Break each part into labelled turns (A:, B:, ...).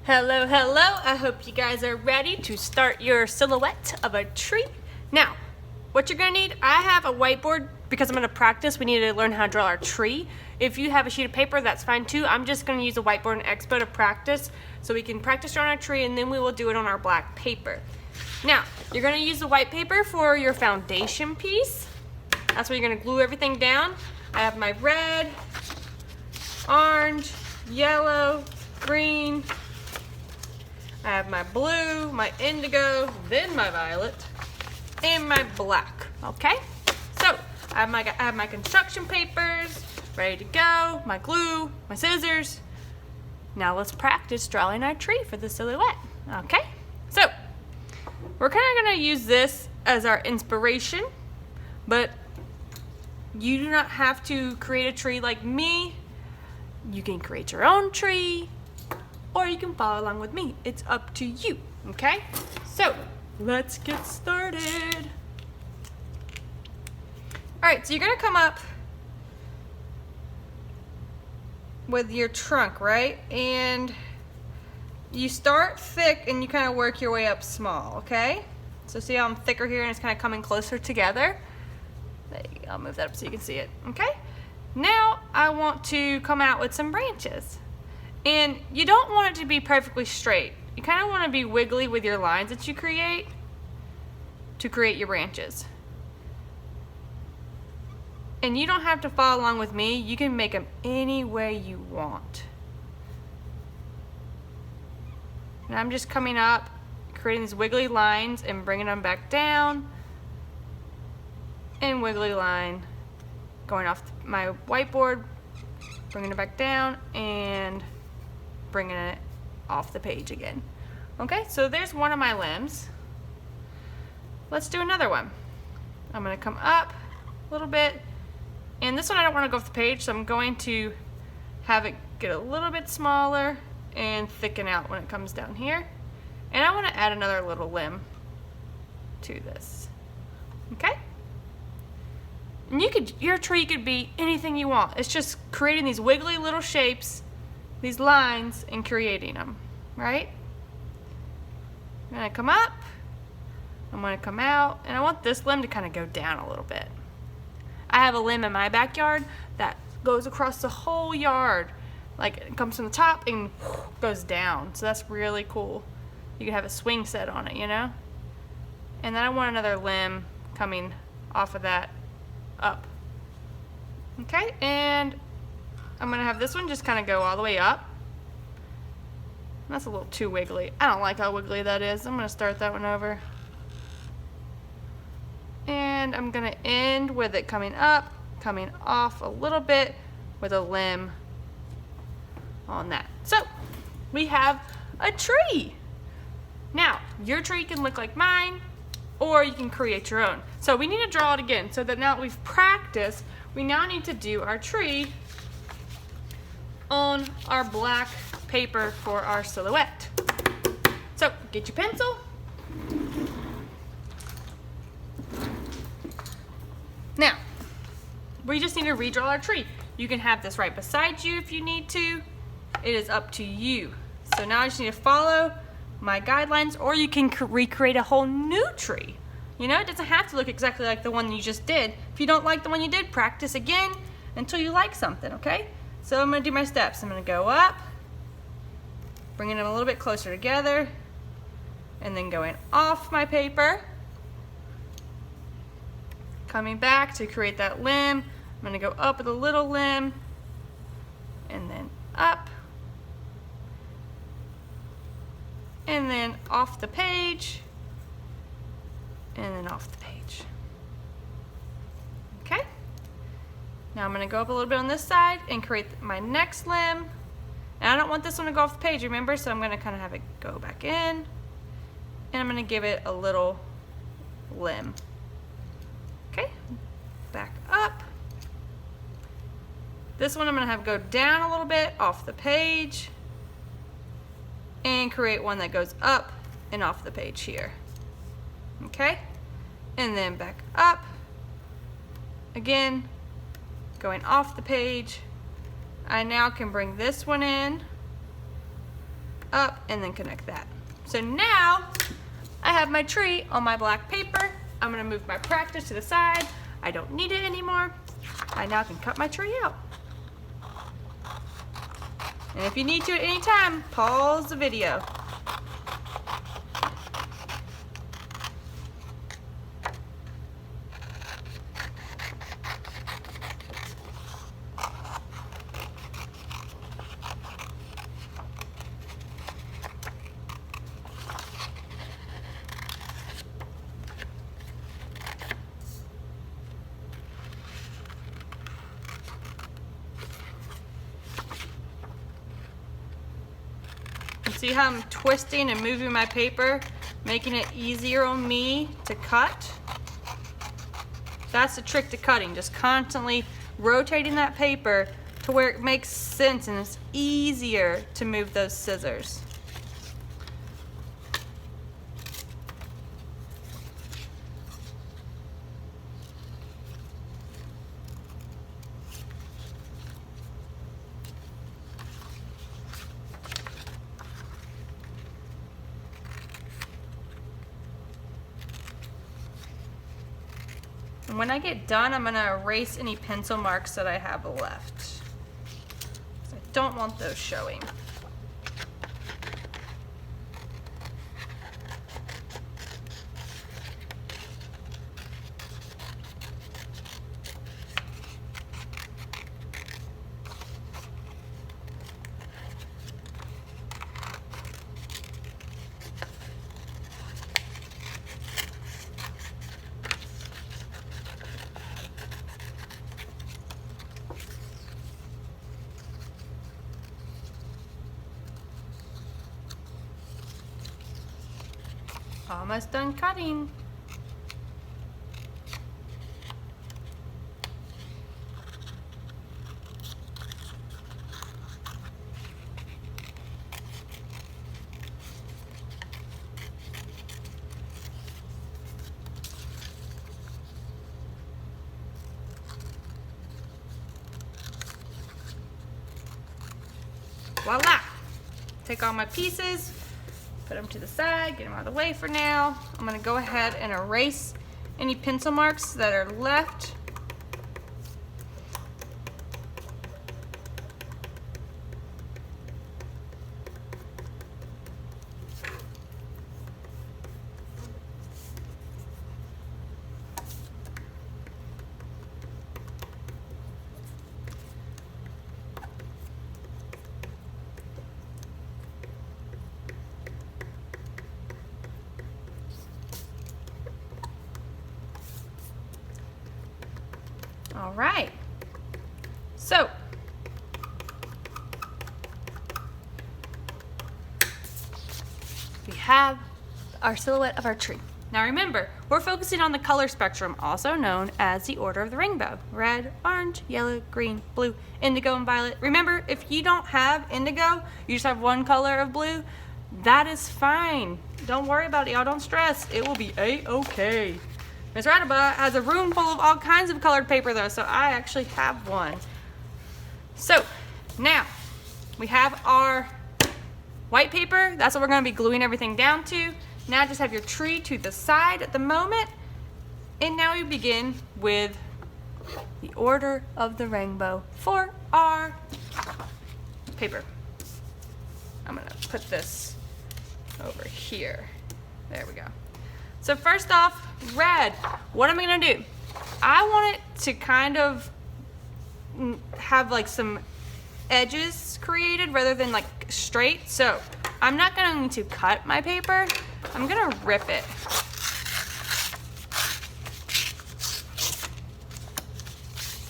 A: Hello, hello. I hope you guys are ready to start your silhouette of a tree. Now, what you're gonna need, I have a whiteboard because I'm gonna practice. We need to learn how to draw our tree. If you have a sheet of paper, that's fine too. I'm just gonna use a whiteboard and Expo to practice so we can practice drawing our tree and then we will do it on our black paper. Now, you're gonna use the white paper for your foundation piece. That's where you're gonna glue everything down. I have my red, orange, yellow, green. I have my blue, my indigo, then my violet, and my black, okay? So, I have my construction papers ready to go, my glue, my scissors. Now let's practice drawing our tree for the silhouette, okay? So, we're kind of gonna use this as our inspiration, but you do not have to create a tree like me. You can create your own tree, or you can follow along with me. It's up to you, okay? So, let's get started. All right, so you're gonna come up with your trunk, right? And you start thick and you kind of work your way up small, okay? So see how I'm thicker here and it's kind of coming closer together? There you go. I'll move that up so you can see it, okay? Now, I want to come out with some branches. And you don't want it to be perfectly straight. You kind of want to be wiggly with your lines that you create to create your branches. And you don't have to follow along with me. You can make them any way you want. And I'm just coming up, creating these wiggly lines and bringing them back down. And wiggly line going off my whiteboard, bringing it back down, and bringing it off the page again. Okay, so there's one of my limbs. Let's do another one. I'm gonna come up a little bit, and this one I don't wanna go off the page, so I'm going to have it get a little bit smaller and thicken out when it comes down here. And I wanna add another little limb to this, okay? And your tree could be anything you want. It's just creating these wiggly little shapes, these lines, and creating them, right? I'm gonna come up, I'm gonna come out, and I want this limb to kind of go down a little bit. I have a limb in my backyard that goes across the whole yard. Like it comes from the top and goes down. So that's really cool. You can have a swing set on it, you know? And then I want another limb coming off of that up. Okay, and I'm gonna have this one just kind of go all the way up. That's a little too wiggly. I don't like how wiggly that is. I'm gonna start that one over. And I'm gonna end with it coming up, coming off a little bit with a limb on that. So, we have a tree. Now, your tree can look like mine, or you can create your own. So we need to draw it again so that now that we've practiced, we now need to do our tree on our black paper for our silhouette. So get your pencil. Now, we just need to redraw our tree. You can have this right beside you if you need to. It is up to you. So now I just need to follow my guidelines, or you can recreate a whole new tree. You know, it doesn't have to look exactly like the one you just did. If you don't like the one you did, practice again until you like something, okay? So I'm gonna do my steps. I'm gonna go up, bringing them a little bit closer together, and then going off my paper, coming back to create that limb. I'm gonna go up with a little limb, and then up, and then off the page, and then off the page. Okay? Now I'm gonna go up a little bit on this side and create my next limb. And I don't want this one to go off the page, remember? So I'm gonna kind of have it go back in, and I'm gonna give it a little limb. Okay? Back up. This one I'm gonna have go down a little bit off the page, and create one that goes up and off the page here. Okay? And then back up. Again, going off the page. I now can bring this one in up, and then connect that. So now I have my tree on my black paper. I'm gonna move my practice to the side. I don't need it anymore. I now can cut my tree out. And if you need to at any time, pause the video. See how I'm twisting and moving my paper, making it easier on me to cut? That's the trick to cutting, just constantly rotating that paper to where it makes sense and it's easier to move those scissors. And when I get done, I'm gonna erase any pencil marks that I have left. I don't want those showing. Almost done cutting. Voila! Take all my pieces, put them to the side, get them out of the way for now. I'm gonna go ahead and erase any pencil marks that are left. All right, so we have our silhouette of our tree. Now remember, we're focusing on the color spectrum, also known as the order of the rainbow. Red, orange, yellow, green, blue, indigo, and violet. Remember, if you don't have indigo, you just have one color of blue, that is fine. Don't worry about it, y'all, don't stress. It will be a-okay. Miss Roundabout has a room full of all kinds of colored paper though, so I actually have one. So now we have our white paper. That's what we're gonna be gluing everything down to. Now just have your tree to the side at the moment. And now we begin with the order of the rainbow for our paper. I'm gonna put this over here. There we go. So first off, red. What am I gonna do? I want it to kind of have like some edges created rather than like straight. So I'm not going to cut my paper. I'm gonna rip it.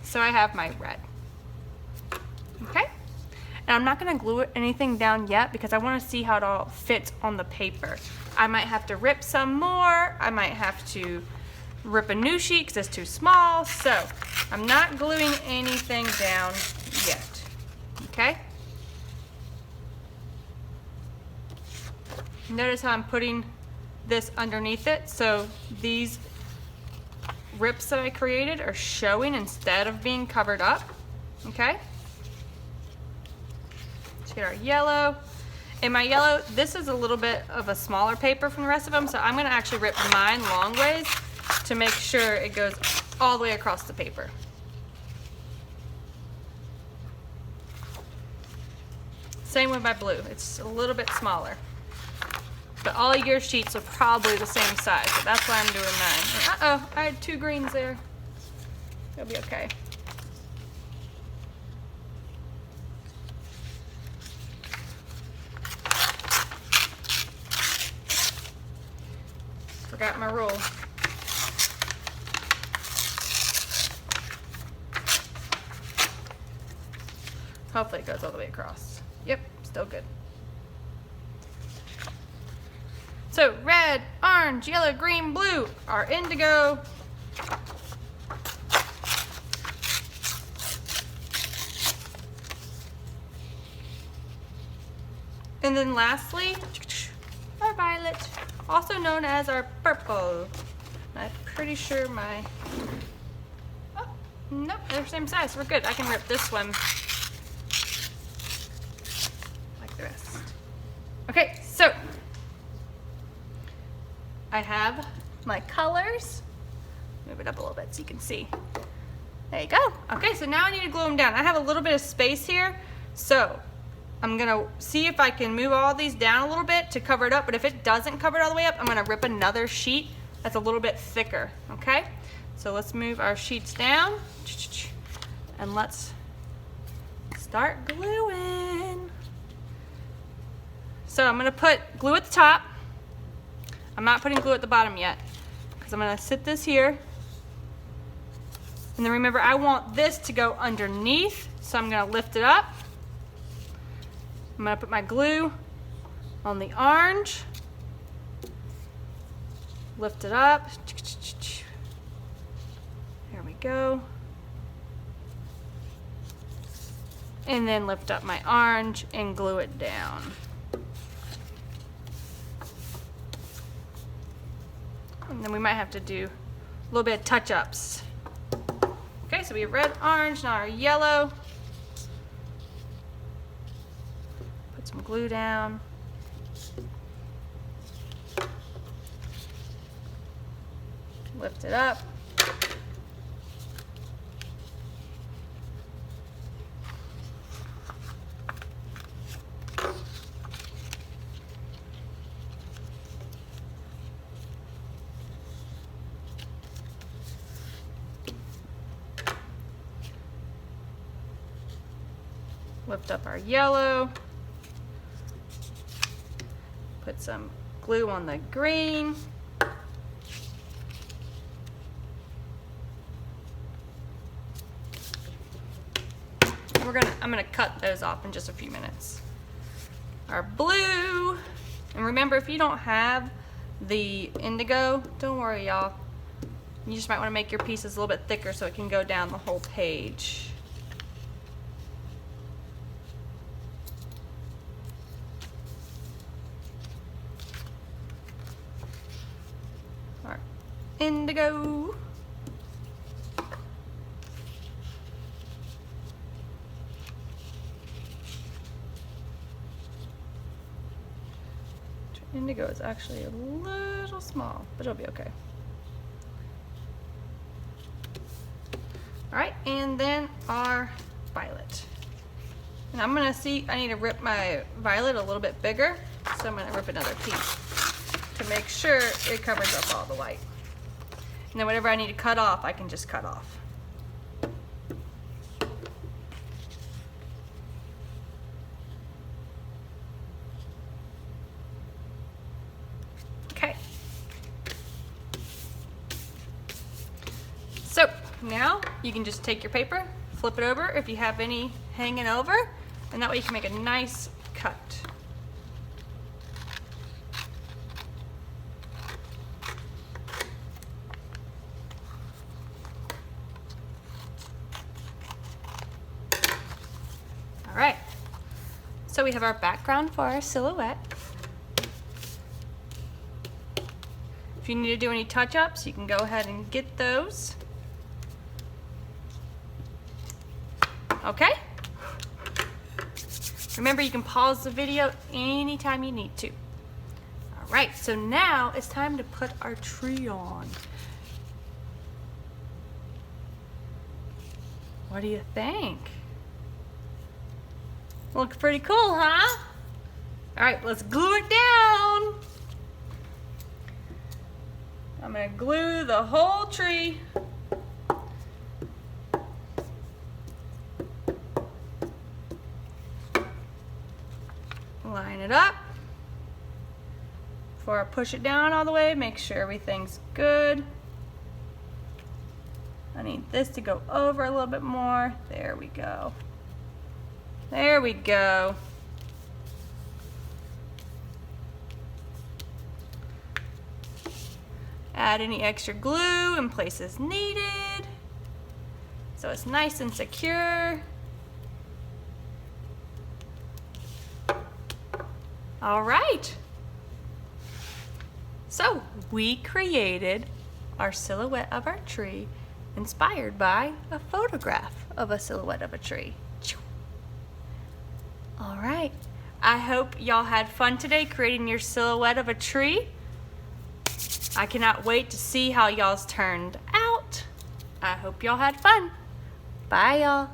A: So I have my red. Okay? And I'm not gonna glue anything down yet because I wanna see how it all fits on the paper. I might have to rip some more. I might have to rip a new sheet because it's too small. So I'm not gluing anything down yet, okay? Notice how I'm putting this underneath it. So these rips that I created are showing instead of being covered up, okay? Let's get our yellow. In my yellow, this is a little bit of a smaller paper from the rest of them, so I'm gonna actually rip mine long ways to make sure it goes all the way across the paper. Same with my blue, it's a little bit smaller. But all your sheets are probably the same size, so that's why I'm doing mine. Uh-oh, I had 2 greens there. It'll be okay. Forgot my rule. Hopefully it goes all the way across. Yep, still good. So red, orange, yellow, green, blue, our indigo. And then lastly, our violet, also known as our purple. I'm pretty sure my, oh, nope, they're the same size, we're good. I can rip this one like the rest. Okay, so I have my colors. Move it up a little bit so you can see. There you go. Okay, so now I need to glue them down. I have a little bit of space here, so I'm gonna see if I can move all these down a little bit to cover it up, but if it doesn't cover it all the way up, I'm gonna rip another sheet that's a little bit thicker, okay? So let's move our sheets down, and let's start gluing. So I'm gonna put glue at the top. I'm not putting glue at the bottom yet, because I'm gonna sit this here. And then remember, I want this to go underneath, so I'm gonna lift it up. I'm gonna put my glue on the orange, lift it up, there we go, and then lift up my orange and glue it down. And then we might have to do a little bit of touch-ups. Okay, so we have red, orange, now our yellow. Put some glue down. Lift it up. Lift up our yellow. Put some glue on the green. I'm gonna cut those off in just a few minutes. Our blue, and remember, if you don't have the indigo, don't worry, y'all. You just might want to make your pieces a little bit thicker so it can go down the whole page. Our indigo. Indigo is actually a little small, but it'll be okay. All right, and then our violet. And I'm gonna see, I need to rip my violet a little bit bigger, so I'm gonna rip another piece to make sure it covers up all the white. And then whatever I need to cut off, I can just cut off. Okay. So now you can just take your paper, flip it over if you have any hanging over, and that way you can make a nice cut. All right, so we have our background for our silhouette. If you need to do any touch-ups, you can go ahead and get those. Okay. Remember, you can pause the video anytime you need to. All right, so now it's time to put our tree on. What do you think? Looks pretty cool, huh? All right, let's glue it down. I'm gonna glue the whole tree. Line it up. Before I push it down all the way, make sure everything's good. I need this to go over a little bit more. There we go. There we go. Add any extra glue in places needed so it's nice and secure. All right. So we created our silhouette of our tree inspired by a photograph of a silhouette of a tree. All right. I hope y'all had fun today creating your silhouette of a tree. I cannot wait to see how y'all's turned out. I hope y'all had fun. Bye, y'all.